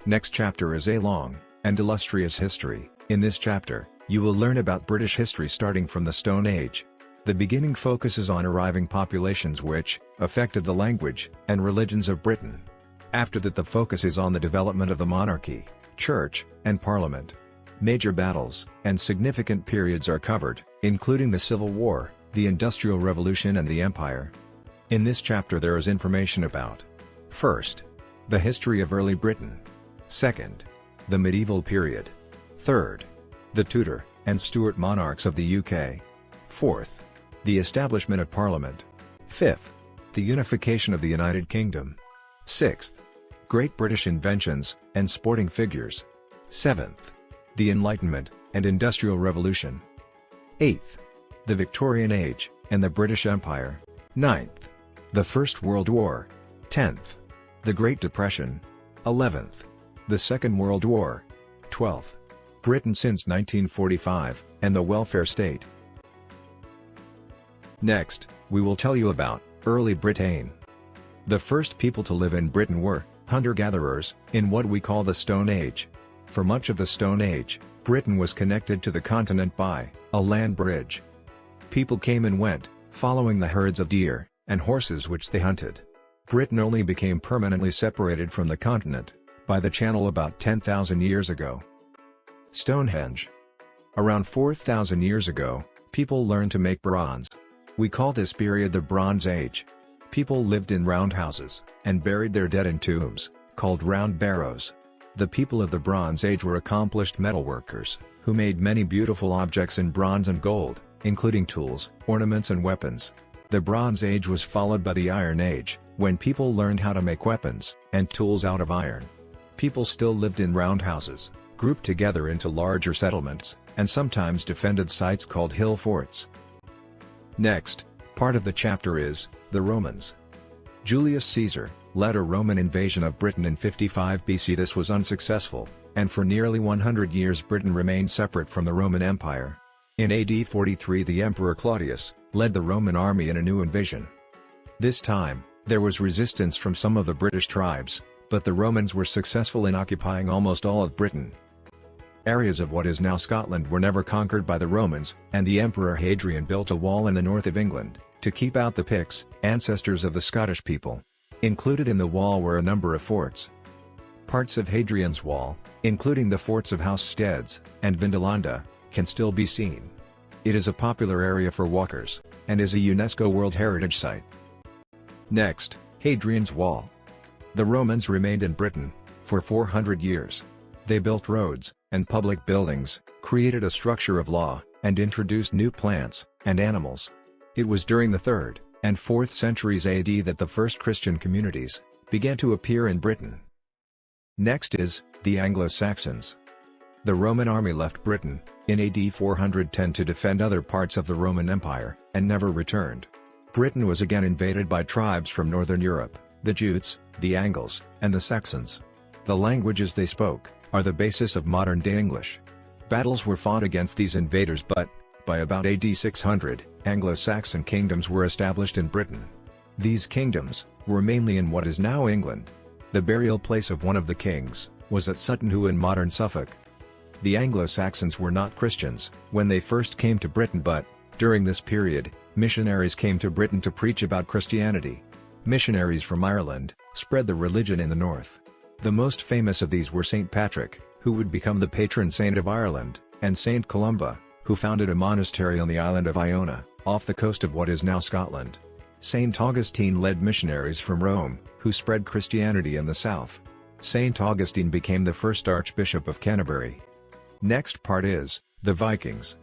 Next chapter is a long and illustrious history. In this chapter, you will learn about British history starting from the Stone Age. The beginning focuses on arriving populations which affected the language and religions of Britain. After that, the focus is on the development of the monarchy, church, and parliament. Major battles and significant periods are covered, including the Civil War, the Industrial Revolution and the Empire. In this chapter there is information about: first, the history of early Britain; second, the medieval period; third, the Tudor and Stuart monarchs of the UK; fourth, the establishment of Parliament; fifth, the unification of the United Kingdom; sixth, Great British inventions and sporting figures; seventh, the Enlightenment and Industrial Revolution; eighth, the Victorian Age and the British Empire; ninth, the First World War; 10th, the Great Depression; 11th, the Second World War; 12th, Britain since 1945, and the welfare state. Next, we will tell you about early Britain. The first people to live in Britain were hunter-gatherers, in what we call the Stone Age. For much of the Stone Age, Britain was connected to the continent by a land bridge. People came and went, following the herds of deer and horses which they hunted. Britain only became permanently separated from the continent by the Channel about 10,000 years ago. Stonehenge. Around 4,000 years ago, people learned to make bronze. We call this period the Bronze Age. People lived in round houses and buried their dead in tombs, called round barrows. The people of the Bronze Age were accomplished metalworkers, who made many beautiful objects in bronze and gold, including tools, ornaments and weapons. The Bronze Age was followed by the Iron Age, when people learned how to make weapons and tools out of iron. People still lived in round houses, grouped together into larger settlements, and sometimes defended sites called hill forts. Next, part of the chapter is the Romans. Julius Caesar led a Roman invasion of Britain in 55 BC. This was unsuccessful, and for nearly 100 years Britain remained separate from the Roman Empire. In AD 43 the Emperor Claudius led the Roman army in a new invasion. This time, there was resistance from some of the British tribes, but the Romans were successful in occupying almost all of Britain. Areas of what is now Scotland were never conquered by the Romans, and the Emperor Hadrian built a wall in the north of England to keep out the Picts, ancestors of the Scottish people. Included in the wall were a number of forts. Parts of Hadrian's wall, including the forts of House Steads and Vindolanda, can still be seen. It is a popular area for walkers, and is a UNESCO World Heritage Site. Next, Hadrian's Wall. The Romans remained in Britain for 400 years. They built roads and public buildings, created a structure of law, and introduced new plants and animals. It was during the 3rd and 4th centuries AD that the first Christian communities began to appear in Britain. Next is the Anglo-Saxons. The Roman army left Britain in AD 410 to defend other parts of the Roman Empire, and never returned. Britain was again invaded by tribes from northern Europe, the Jutes, the Angles, and the Saxons. The languages they spoke are the basis of modern-day English. Battles were fought against these invaders, but by about AD 600, Anglo-Saxon kingdoms were established in Britain. These kingdoms were mainly in what is now England. The burial place of one of the kings was at Sutton Hoo in modern Suffolk. The Anglo-Saxons were not Christians when they first came to Britain, but during this period, missionaries came to Britain to preach about Christianity. Missionaries from Ireland spread the religion in the north. The most famous of these were St. Patrick, who would become the patron saint of Ireland, and St. Columba, who founded a monastery on the island of Iona, off the coast of what is now Scotland. St. Augustine led missionaries from Rome, who spread Christianity in the south. St. Augustine became the first Archbishop of Canterbury. Next part is the Vikings.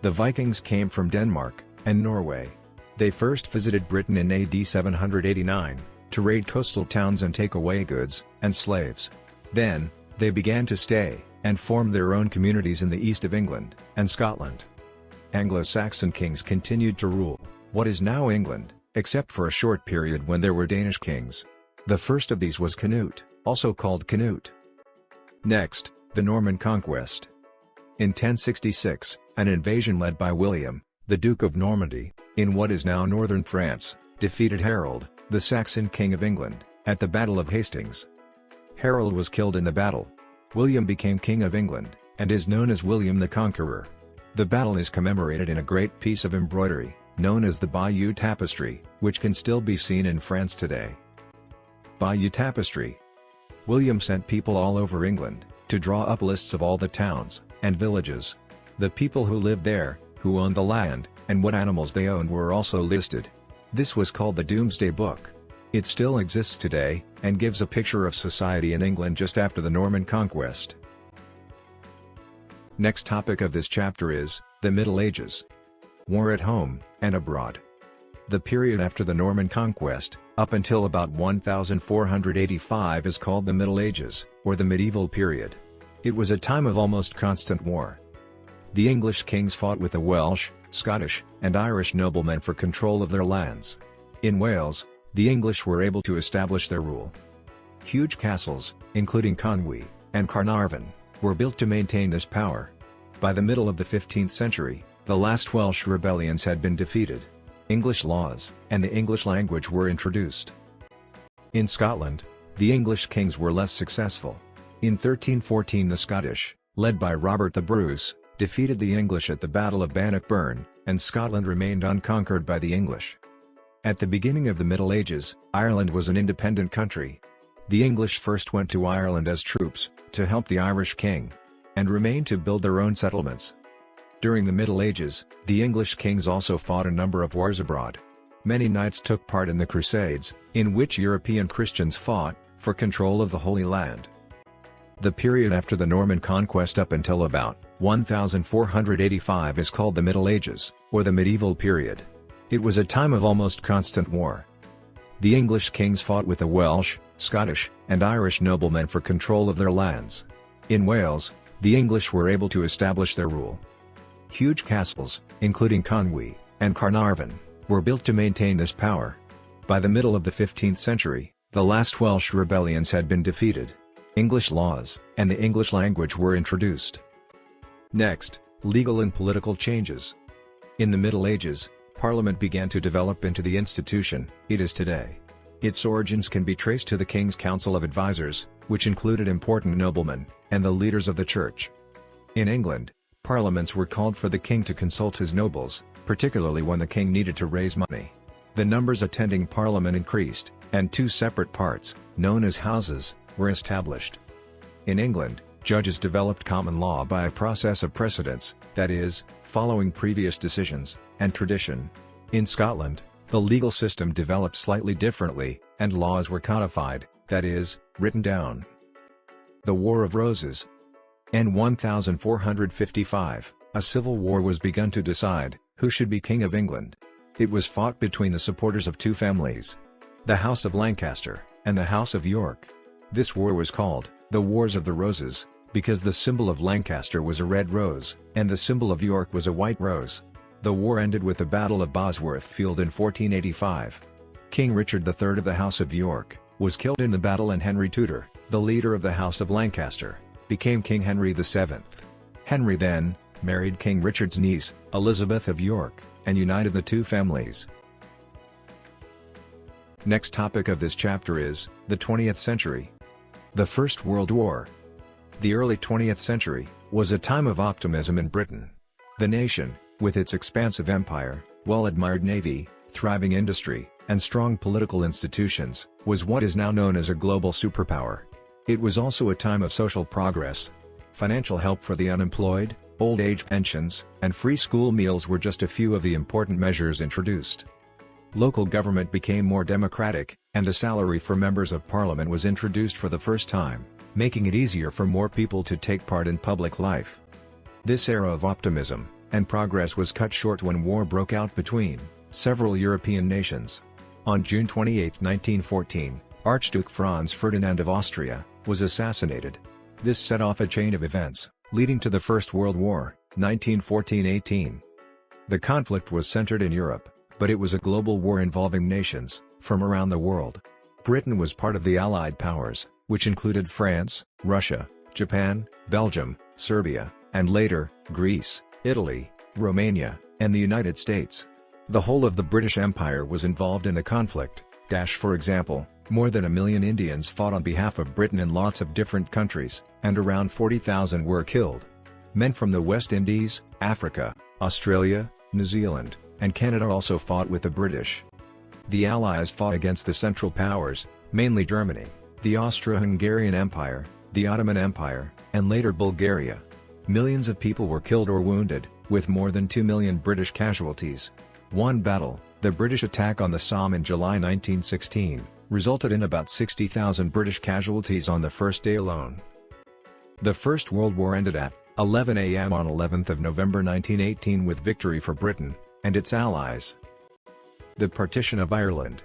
The Vikings came from Denmark and Norway. They first visited Britain in AD 789 to raid coastal towns and take away goods and slaves. Then, they began to stay and form their own communities in the east of England and Scotland. Anglo-Saxon kings continued to rule what is now England, except for a short period when there were Danish kings. The first of these was Canute, also called Canute. Next, the Norman conquest. In 1066, an invasion led by William, the Duke of Normandy, in what is now northern France, defeated Harold, the Saxon King of England, at the Battle of Hastings. Harold was killed in the battle. William became King of England, and is known as William the Conqueror. The battle is commemorated in a great piece of embroidery, known as the Bayeux Tapestry, which can still be seen in France today. Bayeux Tapestry. William sent people all over England, to draw up lists of all the towns, and villages. The people who lived there, who owned the land, and what animals they owned were also listed. This was called the Domesday Book. It still exists today, and gives a picture of society in England just after the Norman Conquest. Next topic of this chapter is, the Middle Ages. War at home, and abroad. The period after the Norman Conquest, up until about 1485 is called the Middle Ages, or the medieval period. It was a time of almost constant war. The English kings fought with the Welsh, Scottish, and Irish noblemen for control of their lands. In Wales, the English were able to establish their rule. Huge castles, including Conwy and Carnarvon, were built to maintain this power. By the middle of the 15th century, the last Welsh rebellions had been defeated. English laws and the English language were introduced. In Scotland, the English kings were less successful. In 1314 the Scottish, led by Robert the Bruce, defeated the English at the Battle of Bannockburn, and Scotland remained unconquered by the English. At the beginning of the Middle Ages, Ireland was an independent country. The English first went to Ireland as troops, to help the Irish king, and remained to build their own settlements. During the Middle Ages, the English kings also fought a number of wars abroad. Many knights took part in the Crusades, in which European Christians fought, for control of the Holy Land. The period after the Norman Conquest up until about 1485 is called the Middle Ages, or the medieval period. It was a time of almost constant war. The English kings fought with the Welsh, Scottish, and Irish noblemen for control of their lands. In Wales, the English were able to establish their rule. Huge castles, including Conwy and Carnarvon, were built to maintain this power. By the middle of the 15th century, the last Welsh rebellions had been defeated. English laws and the English language were introduced. Next, legal and political changes. In the Middle Ages, Parliament began to develop into the institution it is today. Its origins can be traced to the King's Council of Advisors, which included important noblemen and the leaders of the church. In England, parliaments were called for the king to consult his nobles, particularly when the king needed to raise money. The numbers attending parliament increased, and two separate parts, known as houses, were established. In England, judges developed common law by a process of precedents, that is, following previous decisions and tradition. In Scotland, the legal system developed slightly differently, and laws were codified, that is, written down. The War of Roses. In 1455, a civil war was begun to decide who should be King of England. It was fought between the supporters of two families, the House of Lancaster and the House of York. This war was called the Wars of the Roses, because the symbol of Lancaster was a red rose, and the symbol of York was a white rose. The war ended with the Battle of Bosworth Field in 1485. King Richard III of the House of York was killed in the battle, and Henry Tudor, the leader of the House of Lancaster, became King Henry VII. Henry then married King Richard's niece, Elizabeth of York, and united the two families. Next topic of this chapter is the 20th century. The First World War. The early 20th century was a time of optimism in Britain. The nation, with its expansive empire, well-admired navy, thriving industry, and strong political institutions, was what is now known as a global superpower. It was also a time of social progress. Financial help for the unemployed, old age pensions, and free school meals were just a few of the important measures introduced. Local government became more democratic, and a salary for members of parliament was introduced for the first time, making it easier for more people to take part in public life. This era of optimism and progress was cut short when war broke out between several European nations. On June 28, 1914, Archduke Franz Ferdinand of Austria was assassinated. This set off a chain of events, leading to the First World War, 1914-18. The conflict was centered in Europe, but it was a global war involving nations from around the world. Britain was part of the Allied powers, which included France, Russia, Japan, Belgium, Serbia, and later, Greece, Italy, Romania, and the United States. The whole of the British Empire was involved in the conflict. For example, More than 1 million Indians fought on behalf of Britain in lots of different countries, and around 40,000 were killed. Men from the West Indies, Africa, Australia, New Zealand, and Canada also fought with the British. The Allies fought against the Central Powers, mainly Germany, the Austro-Hungarian Empire, the Ottoman Empire, and later Bulgaria. Millions of people were killed or wounded, with more than 2 million British casualties. One battle, the British attack on the Somme in July 1916, resulted in about 60,000 British casualties on the first day alone. The First World War ended at 11 a.m. on 11th of November 1918 with victory for Britain and its allies. The partition of Ireland.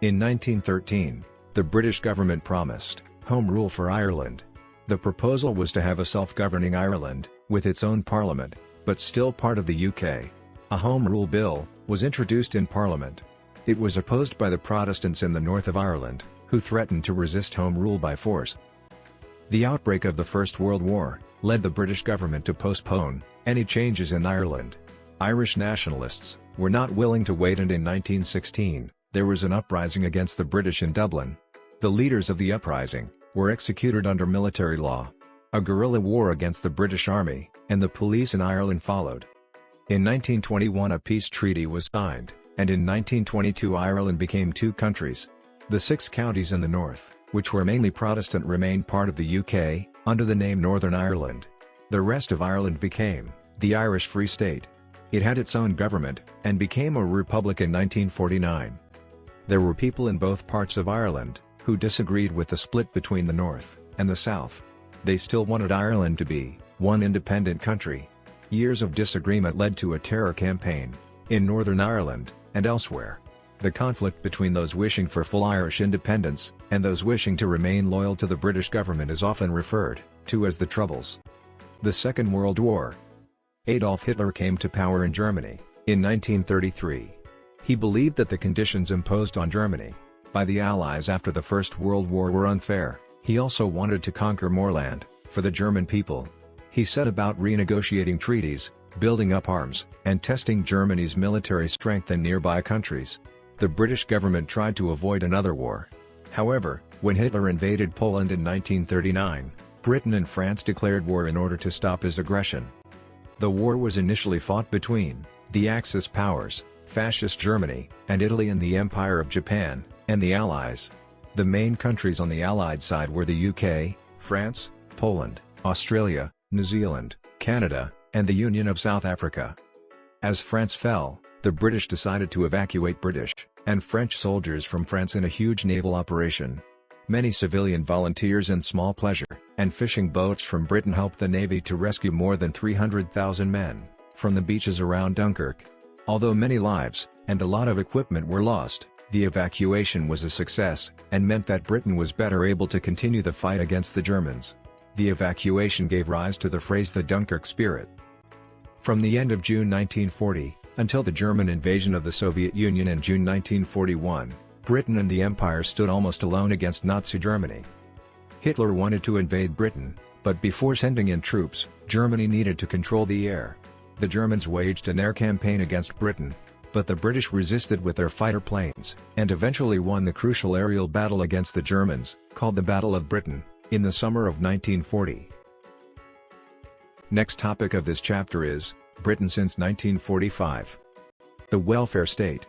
In 1913, the British government promised Home Rule for Ireland. The proposal was to have a self-governing Ireland, with its own parliament, but still part of the UK. A Home Rule Bill was introduced in Parliament. It was opposed by the Protestants in the north of Ireland, who threatened to resist Home Rule by force. The outbreak of the First World War led the British government to postpone any changes in Ireland. Irish nationalists were not willing to wait, and in 1916, there was an uprising against the British in Dublin. The leaders of the uprising were executed under military law. A guerrilla war against the British Army and the police in Ireland followed. In 1921 a peace treaty was signed, and in 1922 Ireland became two countries. The 6 counties in the north, which were mainly Protestant, remained part of the UK, under the name Northern Ireland. The rest of Ireland became the Irish Free State. It had its own government, and became a republic in 1949. There were people in both parts of Ireland who disagreed with the split between the North and the South. They still wanted Ireland to be one independent country. Years of disagreement led to a terror campaign in Northern Ireland and elsewhere. The conflict between those wishing for full Irish independence and those wishing to remain loyal to the British government is often referred to as the Troubles. The Second World War. Adolf Hitler came to power in Germany in 1933. He believed that the conditions imposed on Germany by the Allies after the First World War were unfair. He also wanted to conquer more land for the German people. He set about renegotiating treaties, building up arms, and testing Germany's military strength in nearby countries. The British government tried to avoid another war. However, when Hitler invaded Poland in 1939, Britain and France declared war in order to stop his aggression. The war was initially fought between the Axis powers, Fascist Germany, and Italy, and the Empire of Japan, and the Allies. The main countries on the Allied side were the UK, France, Poland, Australia, New Zealand, Canada, and the Union of South Africa. As France fell, the British decided to evacuate British and French soldiers from France in a huge naval operation. Many civilian volunteers and small pleasure and fishing boats from Britain helped the Navy to rescue more than 300,000 men from the beaches around Dunkirk. Although many lives and a lot of equipment were lost, the evacuation was a success and meant that Britain was better able to continue the fight against the Germans. The evacuation gave rise to the phrase the Dunkirk spirit. From the end of June 1940 until the German invasion of the Soviet Union in June 1941, Britain and the Empire stood almost alone against Nazi Germany. Hitler wanted to invade Britain, but before sending in troops, Germany needed to control the air. The Germans waged an air campaign against Britain, but the British resisted with their fighter planes, and eventually won the crucial aerial battle against the Germans, called the Battle of Britain, in the summer of 1940. Next topic of this chapter is Britain since 1945. The welfare state.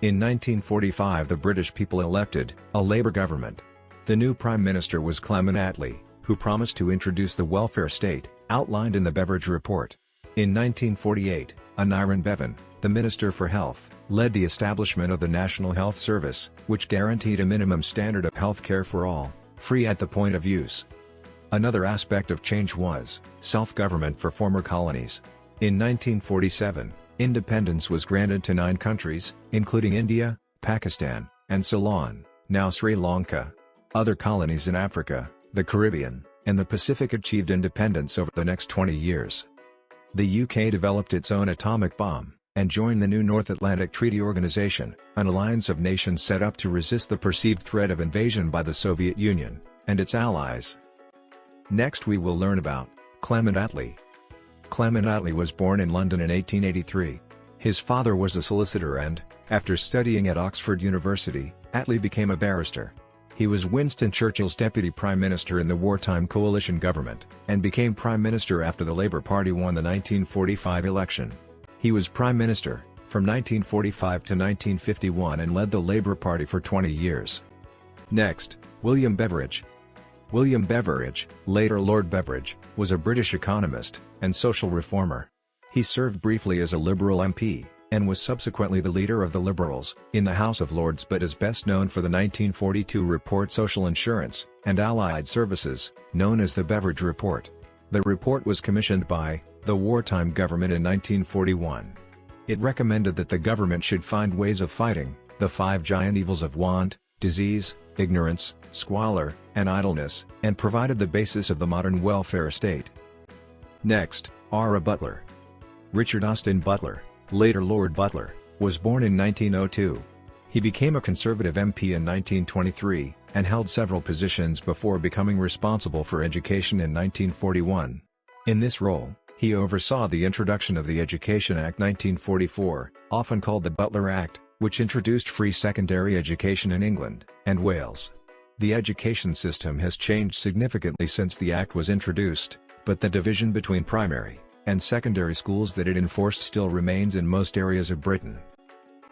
In 1945 the British people elected a Labour government. The new Prime Minister was Clement Attlee, who promised to introduce the welfare state, outlined in the Beveridge Report. In 1948, Aneurin Bevan, the Minister for Health, led the establishment of the National Health Service, which guaranteed a minimum standard of health care for all, free at the point of use. Another aspect of change was self-government for former colonies. In 1947, independence was granted to 9 countries, including India, Pakistan, and Ceylon, now Sri Lanka. Other colonies in Africa, the Caribbean, and the Pacific achieved independence over the next 20 years. The UK developed its own atomic bomb, and joined the new North Atlantic Treaty Organization, an alliance of nations set up to resist the perceived threat of invasion by the Soviet Union and its allies. Next we will learn about Clement Attlee. Clement Attlee was born in London in 1883. His father was a solicitor and, after studying at Oxford University, Attlee became a barrister. He was Winston Churchill's deputy prime minister in the wartime coalition government, and became prime minister after the Labour Party won the 1945 election. He was prime minister from 1945 to 1951 and led the Labour Party for 20 years. Next, William Beveridge. William Beveridge, later Lord Beveridge, was a British economist and social reformer. He served briefly as a Liberal MP, and was subsequently the leader of the Liberals in the House of Lords, but is best known for the 1942 report Social Insurance and Allied Services, known as the Beveridge Report. The report was commissioned by the wartime government in 1941. It recommended that the government should find ways of fighting the 5 giant evils of want, disease, ignorance, squalor, and idleness, and provided the basis of the modern welfare state. Next, R. A. Butler. Richard Austin Butler, later Lord Butler, was born in 1902. He became a Conservative MP in 1923, and held several positions before becoming responsible for education in 1941. In this role, he oversaw the introduction of the Education Act 1944, often called the Butler Act, which introduced free secondary education in England and Wales. The education system has changed significantly since the Act was introduced, but the division between primary and secondary schools that it enforced still remains in most areas of Britain.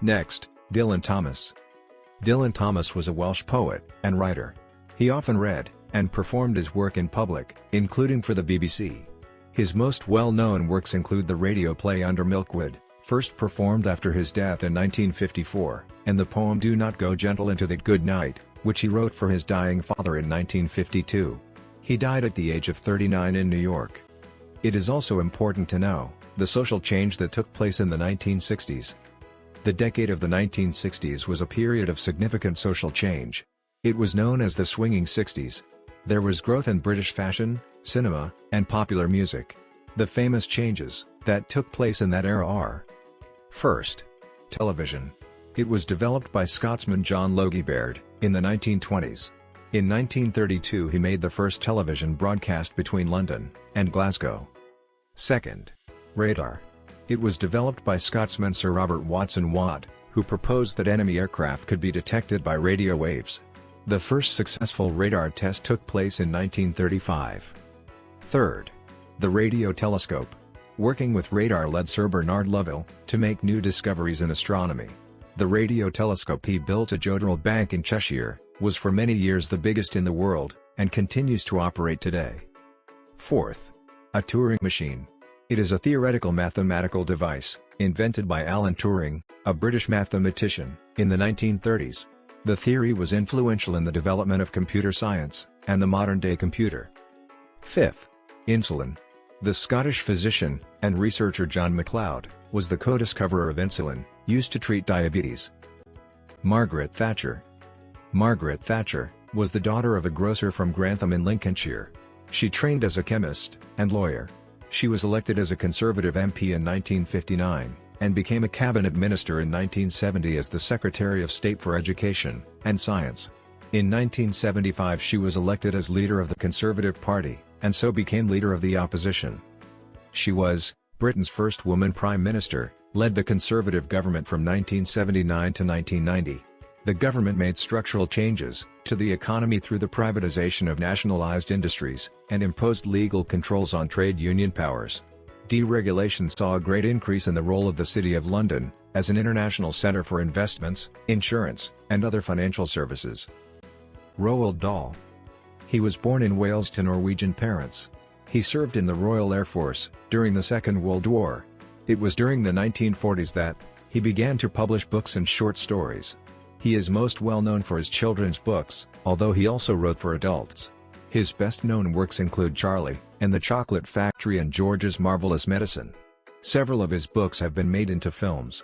Next, Dylan Thomas. Dylan Thomas was a Welsh poet and writer. He often read and performed his work in public, including for the BBC. His most well-known works include the radio play Under Milkwood, first performed after his death in 1954, and the poem Do Not Go Gentle Into That Good Night, which he wrote for his dying father in 1952. He died at the age of 39 in New York. It is also important to know the social change that took place in the 1960s. The decade of the 1960s was a period of significant social change. It was known as the Swinging 60s. There was growth in British fashion, cinema, and popular music. The famous changes that took place in that era are: first, television. It was developed by Scotsman John Logie Baird in the 1920s. In 1932 he made the first television broadcast between London and Glasgow. Second, radar. It was developed by Scotsman Sir Robert Watson Watt, who proposed that enemy aircraft could be detected by radio waves. The first successful radar test took place in 1935. Third, the radio telescope. Working with radar led Sir Bernard Lovell to make new discoveries in astronomy. The radio telescope he built at Jodrell Bank in Cheshire was for many years the biggest in the world, and continues to operate today. Fourth, a Turing machine. It is a theoretical mathematical device, invented by Alan Turing, a British mathematician, in the 1930s. The theory was influential in the development of computer science, and the modern-day computer. Fifth, insulin. The Scottish physician and researcher John MacLeod was the co-discoverer of insulin, used to treat diabetes. Margaret Thatcher. Margaret Thatcher was the daughter of a grocer from Grantham in Lincolnshire. She trained as a chemist and lawyer. She was elected as a Conservative MP in 1959, and became a cabinet minister in 1970 as the Secretary of State for Education and Science. In 1975 she was elected as leader of the Conservative Party, and so became leader of the opposition. She was Britain's first woman Prime Minister, led the Conservative government from 1979 to 1990. The government made structural changes to the economy through the privatization of nationalised industries, and imposed legal controls on trade union powers. Deregulation saw a great increase in the role of the City of London as an international centre for investments, insurance, and other financial services. Roald Dahl. He was born in Wales to Norwegian parents. He served in the Royal Air Force during the Second World War. It was during the 1940s that he began to publish books and short stories. He is most well known for his children's books, although he also wrote for adults. His best-known works include Charlie and the Chocolate Factory and George's Marvelous Medicine. Several of his books have been made into films.